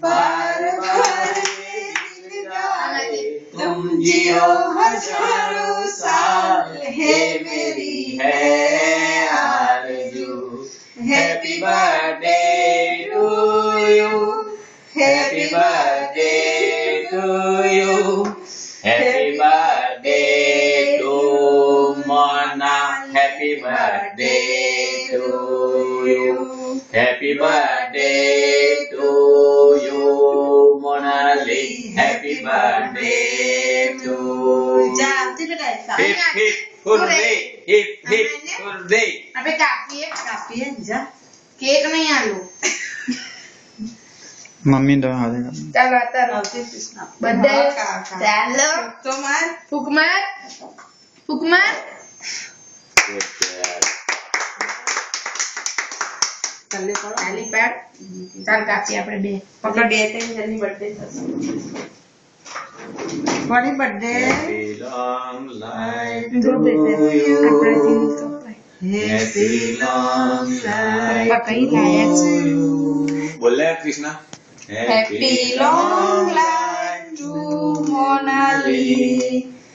बार बार गीत गाए तुम जियो हजारों साल है मेरी है आरज़ू happy birthday to you happy birthday to you happy birthday to Mona happy birthday to you happy birthday to you Monali happy birthday to hip hip hurray hip hip hurray अबे काफी है जा केक नहीं आलू मम्मी तो आ जाएगा चलो बर्थडे चलो तो मार फूक मार चल पैड चल काफी આપણે બે પકડ બે ત્રણ જણની બર્થડે થશે બડી બર્થડે Happy long life દો to બેટે you આપણે ટીવી કપાય Happy long life પકઈ લાયા છે બોલે Krishna Happy long life to Monali